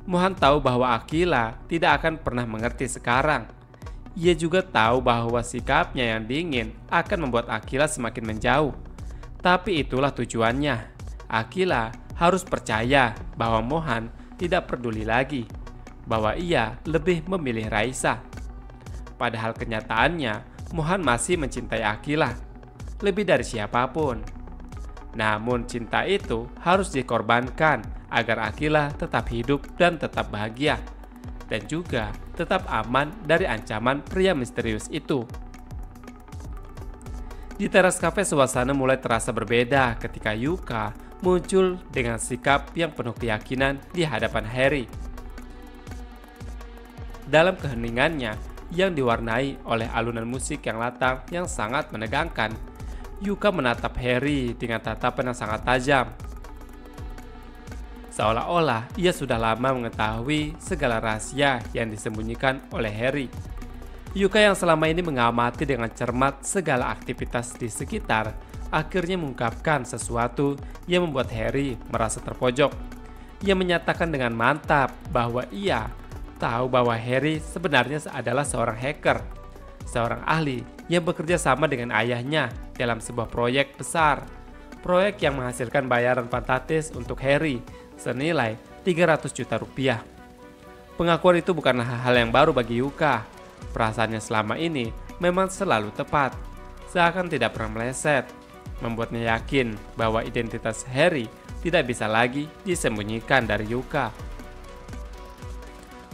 Mohan tahu bahwa Akila tidak akan pernah mengerti sekarang. Ia juga tahu bahwa sikapnya yang dingin akan membuat Akila semakin menjauh. Tapi itulah tujuannya. Akila harus percaya bahwa Mohan tidak peduli lagi, bahwa ia lebih memilih Raisa. Padahal kenyataannya, Mohan masih mencintai Akila lebih dari siapapun. Namun cinta itu harus dikorbankan agar Akila tetap hidup dan tetap bahagia, dan juga tetap aman dari ancaman pria misterius itu. Di teras kafe suasana mulai terasa berbeda ketika Yuka muncul dengan sikap yang penuh keyakinan di hadapan Harry. Dalam keheningannya yang diwarnai oleh alunan musik yang latang yang sangat menegangkan, Yuka menatap Harry dengan tatapan yang sangat tajam. Seolah-olah ia sudah lama mengetahui segala rahasia yang disembunyikan oleh Harry. Yuka yang selama ini mengamati dengan cermat segala aktivitas di sekitar, akhirnya mengungkapkan sesuatu yang membuat Harry merasa terpojok. Ia menyatakan dengan mantap bahwa ia tahu bahwa Harry sebenarnya adalah seorang hacker, seorang ahli yang bekerja sama dengan ayahnya dalam sebuah proyek besar. Proyek yang menghasilkan bayaran fantastis untuk Harry senilai 300 juta rupiah. Pengakuan itu bukanlah hal yang baru bagi Yuka. Perasaannya selama ini memang selalu tepat, seakan tidak pernah meleset, membuatnya yakin bahwa identitas Harry tidak bisa lagi disembunyikan dari Yuka.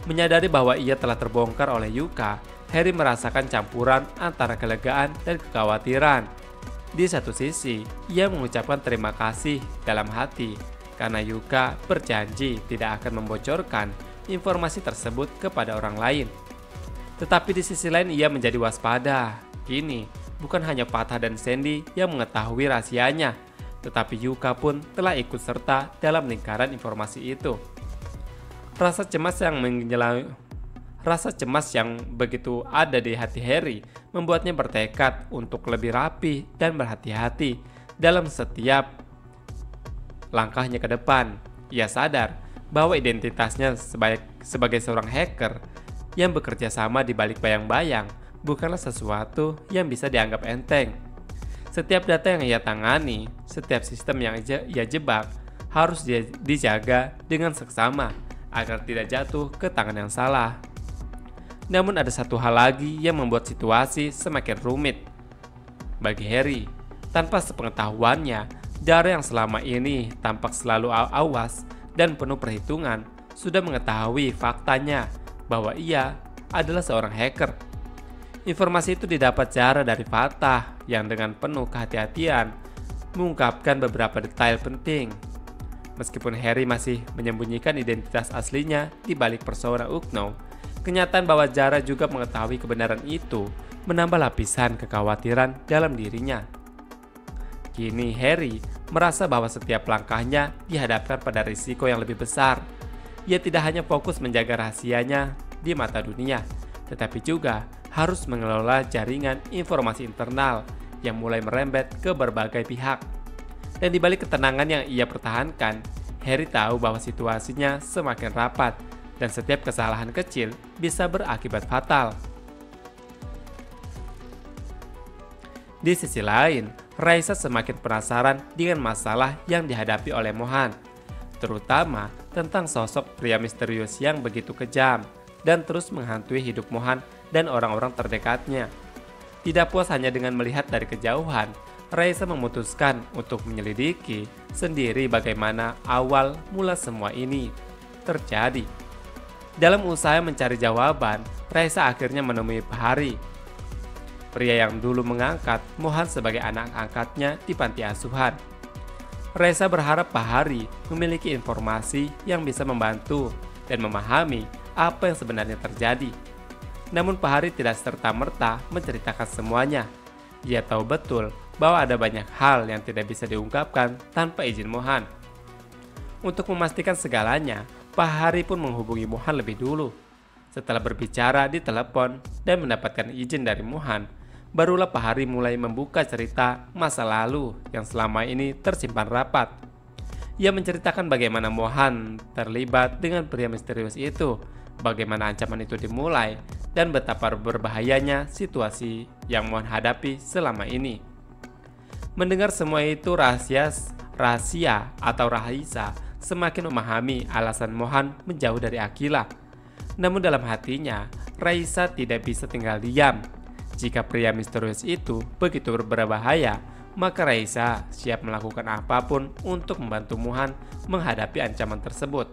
Menyadari bahwa ia telah terbongkar oleh Yuka, Harry merasakan campuran antara kelegaan dan kekhawatiran. Di satu sisi, ia mengucapkan terima kasih dalam hati karena Yuka berjanji tidak akan membocorkan informasi tersebut kepada orang lain. Tetapi di sisi lain ia menjadi waspada. Kini, bukan hanya Fatah dan Sandy yang mengetahui rahasianya, tetapi Yuka pun telah ikut serta dalam lingkaran informasi itu. Rasa cemas yang begitu ada di hati Harry membuatnya bertekad untuk lebih rapi dan berhati-hati dalam setiap langkahnya ke depan. Ia sadar bahwa identitasnya sebagai seorang hacker yang bekerja sama di balik bayang-bayang bukanlah sesuatu yang bisa dianggap enteng. Setiap data yang ia tangani, setiap sistem yang ia jebak harus dijaga dengan seksama agar tidak jatuh ke tangan yang salah. Namun ada satu hal lagi yang membuat situasi semakin rumit bagi Harry. Tanpa sepengetahuannya, Dara yang selama ini tampak selalu awas dan penuh perhitungan sudah mengetahui faktanya bahwa ia adalah seorang hacker. Informasi itu didapat Zara dari Fatah yang dengan penuh kehati-hatian mengungkapkan beberapa detail penting. Meskipun Harry masih menyembunyikan identitas aslinya di balik persona Ukno, kenyataan bahwa Zara juga mengetahui kebenaran itu menambah lapisan kekhawatiran dalam dirinya. Kini Harry merasa bahwa setiap langkahnya dihadapkan pada risiko yang lebih besar. Ia tidak hanya fokus menjaga rahasianya di mata dunia, tetapi juga harus mengelola jaringan informasi internal yang mulai merembet ke berbagai pihak. Dan di balik ketenangan yang ia pertahankan, Harry tahu bahwa situasinya semakin rapat dan setiap kesalahan kecil bisa berakibat fatal. Di sisi lain, Raisa semakin penasaran dengan masalah yang dihadapi oleh Mohan, terutama tentang sosok pria misterius yang begitu kejam dan terus menghantui hidup Mohan dan orang-orang terdekatnya. Tidak puas hanya dengan melihat dari kejauhan, Raisa memutuskan untuk menyelidiki sendiri bagaimana awal mula semua ini terjadi. Dalam usaha mencari jawaban, Raisa akhirnya menemui Bahari, pria yang dulu mengangkat Mohan sebagai anak angkatnya di panti asuhan. Raisa berharap Bahari memiliki informasi yang bisa membantu dan memahami apa yang sebenarnya terjadi. Namun Bahari tidak serta-merta menceritakan semuanya. Ia tahu betul bahwa ada banyak hal yang tidak bisa diungkapkan tanpa izin Mohan. Untuk memastikan segalanya, Bahari pun menghubungi Mohan lebih dulu. Setelah berbicara di telepon dan mendapatkan izin dari Mohan, barulah Bahari mulai membuka cerita masa lalu yang selama ini tersimpan rapat. Ia menceritakan bagaimana Mohan terlibat dengan pria misterius itu, bagaimana ancaman itu dimulai, dan betapa berbahayanya situasi yang Mohan hadapi selama ini. Mendengar semua itu, rahasia atau Raisa semakin memahami alasan Mohan menjauh dari Akila. Namun dalam hatinya, Raisa tidak bisa tinggal diam. Jika pria misterius itu begitu berbahaya, maka Raisa siap melakukan apapun untuk membantu Mohan menghadapi ancaman tersebut.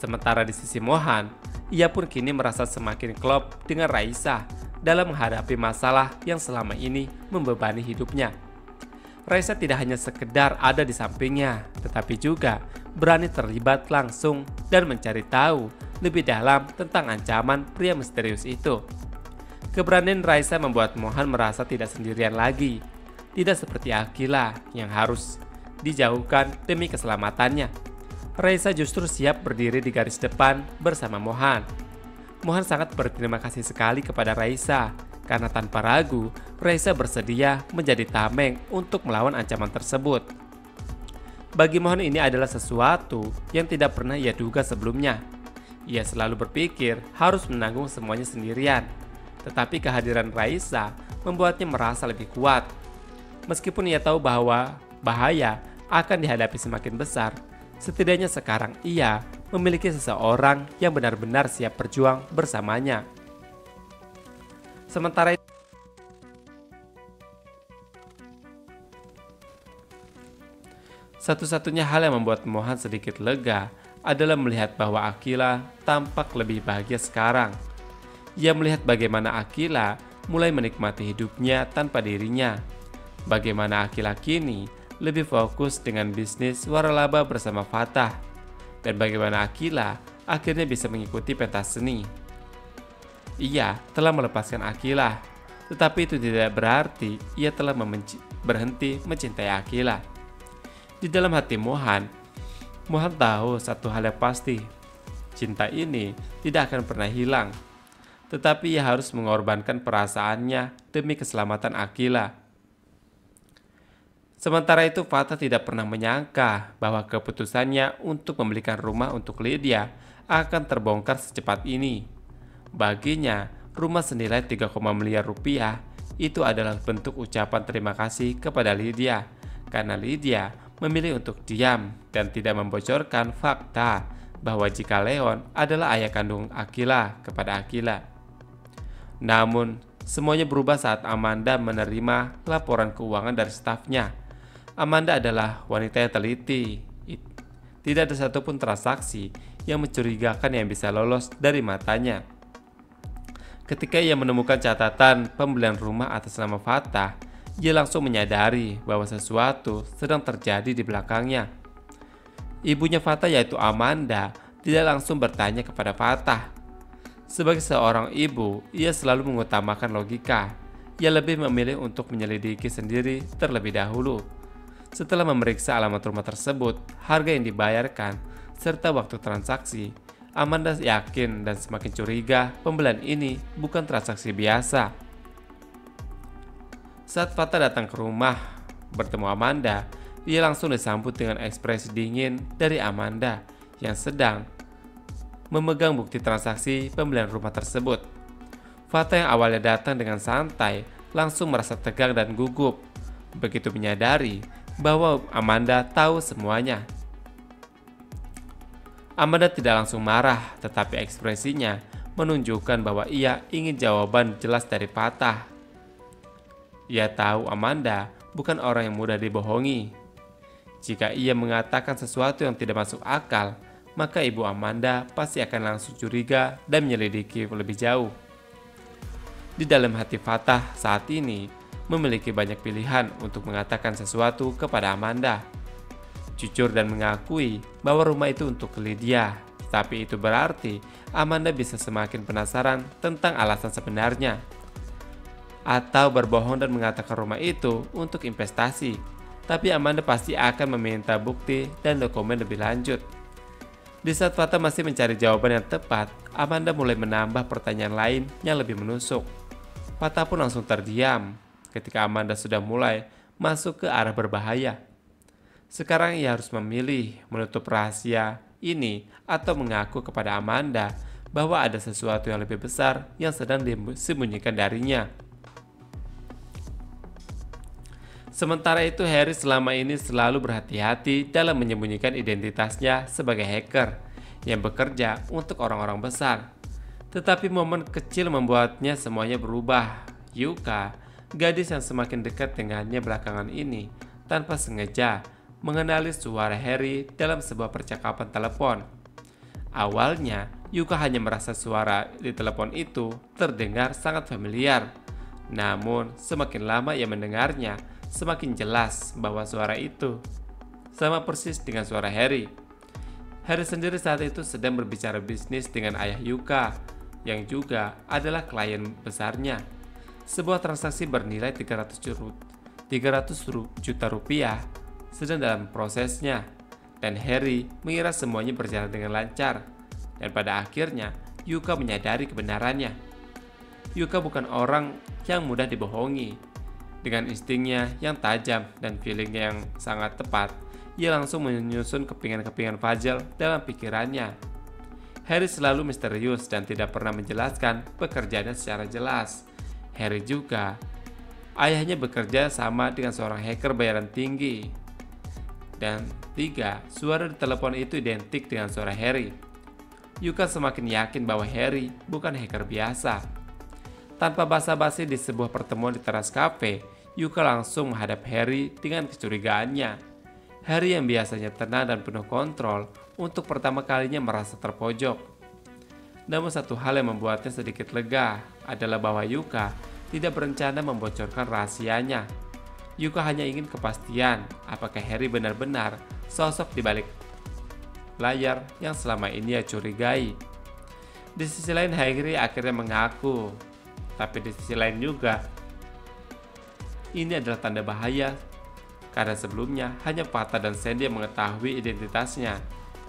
Sementara di sisi Mohan, ia pun kini merasa semakin klop dengan Raisa dalam menghadapi masalah yang selama ini membebani hidupnya. Raisa tidak hanya sekedar ada di sampingnya, tetapi juga berani terlibat langsung dan mencari tahu lebih dalam tentang ancaman pria misterius itu. Keberanian Raisa membuat Mohan merasa tidak sendirian lagi, tidak seperti Akila yang harus dijauhkan demi keselamatannya. Raisa justru siap berdiri di garis depan bersama Mohan. Mohan sangat berterima kasih sekali kepada Raisa, karena tanpa ragu, Raisa bersedia menjadi tameng untuk melawan ancaman tersebut. Bagi Mohan ini adalah sesuatu yang tidak pernah ia duga sebelumnya. Ia selalu berpikir harus menanggung semuanya sendirian. Tetapi kehadiran Raisa membuatnya merasa lebih kuat. Meskipun ia tahu bahwa bahaya akan dihadapi semakin besar, setidaknya sekarang ia memiliki seseorang yang benar-benar siap berjuang bersamanya. Sementara itu, satu-satunya hal yang membuat Mohan sedikit lega adalah melihat bahwa Akila tampak lebih bahagia sekarang. Ia melihat bagaimana Akila mulai menikmati hidupnya tanpa dirinya. Bagaimana Akila kini lebih fokus dengan bisnis waralaba bersama Fatah. Dan bagaimana Akila akhirnya bisa mengikuti pentas seni. Ia telah melepaskan Akila, tetapi itu tidak berarti ia telah berhenti mencintai Akila. Di dalam hati Mohan tahu satu hal yang pasti, cinta ini tidak akan pernah hilang. Tetapi ia harus mengorbankan perasaannya demi keselamatan Akila. Sementara itu, Fatah tidak pernah menyangka bahwa keputusannya untuk membelikan rumah untuk Lydia akan terbongkar secepat ini. Baginya, rumah senilai 3, miliar rupiah itu adalah bentuk ucapan terima kasih kepada Lydia, karena Lydia memilih untuk diam dan tidak membocorkan fakta bahwa jika Leon adalah ayah kandung Akila kepada Akila. Namun, semuanya berubah saat Amanda menerima laporan keuangan dari stafnya. Amanda adalah wanita yang teliti. Tidak ada satupun transaksi yang mencurigakan yang bisa lolos dari matanya. Ketika ia menemukan catatan pembelian rumah atas nama Fatah, ia langsung menyadari bahwa sesuatu sedang terjadi di belakangnya. Ibunya Fatah, yaitu Amanda, tidak langsung bertanya kepada Fatah. Sebagai seorang ibu, ia selalu mengutamakan logika. Ia lebih memilih untuk menyelidiki sendiri terlebih dahulu. Setelah memeriksa alamat rumah tersebut, harga yang dibayarkan, serta waktu transaksi, Amanda yakin dan semakin curiga pembelian ini bukan transaksi biasa. Saat Fatah datang ke rumah bertemu Amanda, ia langsung disambut dengan ekspresi dingin dari Amanda yang sedang memegang bukti transaksi pembelian rumah tersebut. Fatah yang awalnya datang dengan santai langsung merasa tegang dan gugup begitu menyadari bahwa Amanda tahu semuanya. Amanda tidak langsung marah, tetapi ekspresinya menunjukkan bahwa ia ingin jawaban jelas dari Fatah. Ia tahu Amanda bukan orang yang mudah dibohongi. Jika ia mengatakan sesuatu yang tidak masuk akal, maka ibu Amanda pasti akan langsung curiga dan menyelidiki lebih jauh. Di dalam hati Fatah saat ini memiliki banyak pilihan untuk mengatakan sesuatu kepada Amanda. Jujur dan mengakui bahwa rumah itu untuk Lydia, tapi itu berarti Amanda bisa semakin penasaran tentang alasan sebenarnya. Atau berbohong dan mengatakan rumah itu untuk investasi, tapi Amanda pasti akan meminta bukti dan dokumen lebih lanjut. Di saat Fatah masih mencari jawaban yang tepat, Amanda mulai menambah pertanyaan lain yang lebih menusuk. Fatah pun langsung terdiam ketika Amanda sudah mulai masuk ke arah berbahaya. Sekarang ia harus memilih menutup rahasia ini atau mengaku kepada Amanda bahwa ada sesuatu yang lebih besar yang sedang disembunyikan darinya. Sementara itu, Harry selama ini selalu berhati-hati dalam menyembunyikan identitasnya sebagai hacker yang bekerja untuk orang-orang besar. Tetapi momen kecil membuatnya semuanya berubah. Yuka, gadis yang semakin dekat dengannya belakangan ini, tanpa sengaja mengenali suara Harry dalam sebuah percakapan telepon. Awalnya, Yuka hanya merasa suara di telepon itu terdengar sangat familiar. Namun, semakin lama ia mendengarnya, semakin jelas bahwa suara itu sama persis dengan suara Harry. Harry sendiri saat itu sedang berbicara bisnis dengan ayah Yuka, yang juga adalah klien besarnya. Sebuah transaksi bernilai 300 juta rupiah sedang dalam prosesnya, dan Harry mengira semuanya berjalan dengan lancar. Dan pada akhirnya, Yuka menyadari kebenarannya. Yuka bukan orang yang mudah dibohongi. Dengan instingnya yang tajam dan feelingnya yang sangat tepat, ia langsung menyusun kepingan-kepingan Fajal dalam pikirannya. Harry selalu misterius dan tidak pernah menjelaskan pekerjaannya secara jelas. Harry juga, ayahnya bekerja sama dengan seorang hacker bayaran tinggi. Dan 3, suara di telepon itu identik dengan suara Harry. Yuka semakin yakin bahwa Harry bukan hacker biasa. Tanpa basa-basi di sebuah pertemuan di teras kafe, Yuka langsung menghadap Harry dengan kecurigaannya. Harry yang biasanya tenang dan penuh kontrol, untuk pertama kalinya merasa terpojok. Namun satu hal yang membuatnya sedikit lega adalah bahwa Yuka tidak berencana membocorkan rahasianya. Yuka hanya ingin kepastian apakah Harry benar-benar sosok di balik layar yang selama ini ia curigai. Di sisi lain, Harry akhirnya mengaku. Tapi di sisi lain juga, ini adalah tanda bahaya karena sebelumnya hanya Fatah dan Sandy yang mengetahui identitasnya.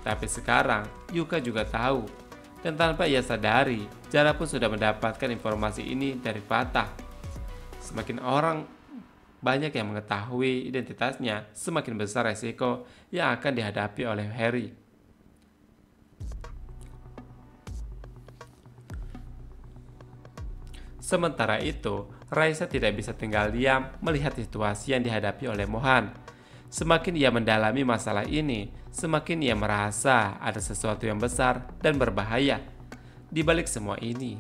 Tapi sekarang Yuka juga tahu, dan tanpa ia sadari, Zara pun sudah mendapatkan informasi ini dari Fatah. Semakin orang banyak yang mengetahui identitasnya, semakin besar resiko yang akan dihadapi oleh Harry. Sementara itu, Raisa tidak bisa tinggal diam melihat situasi yang dihadapi oleh Mohan. Semakin ia mendalami masalah ini, semakin ia merasa ada sesuatu yang besar dan berbahaya di balik semua ini.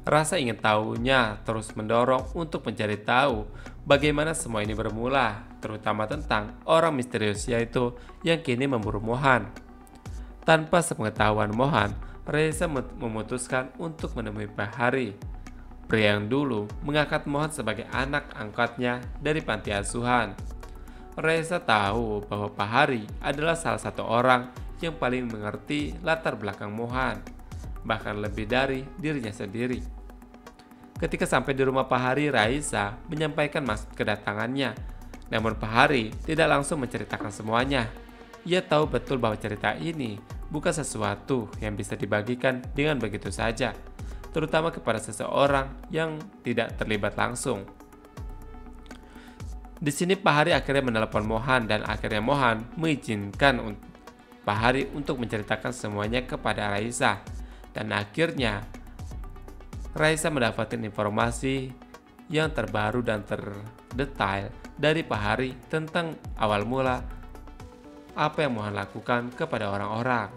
Rasa ingin tahunya terus mendorong untuk mencari tahu bagaimana semua ini bermula, terutama tentang orang misterius yaitu yang kini memburu Mohan. Tanpa sepengetahuan Mohan, Raisa memutuskan untuk menemui Bahari, pria yang dulu mengangkat Mohan sebagai anak angkatnya dari panti asuhan. Raisa tahu bahwa Bahari adalah salah satu orang yang paling mengerti latar belakang Mohan, bahkan lebih dari dirinya sendiri. Ketika sampai di rumah Bahari, Raisa menyampaikan maksud kedatangannya. Namun Bahari tidak langsung menceritakan semuanya. Ia tahu betul bahwa cerita ini bukan sesuatu yang bisa dibagikan dengan begitu saja, terutama kepada seseorang yang tidak terlibat langsung. Di sini Bahari akhirnya menelepon Mohan, dan akhirnya Mohan mengizinkan Bahari untuk menceritakan semuanya kepada Raisa. Dan akhirnya Raisa mendapatkan informasi yang terbaru dan terdetail dari Bahari tentang awal mula apa yang Mohan lakukan kepada orang-orang.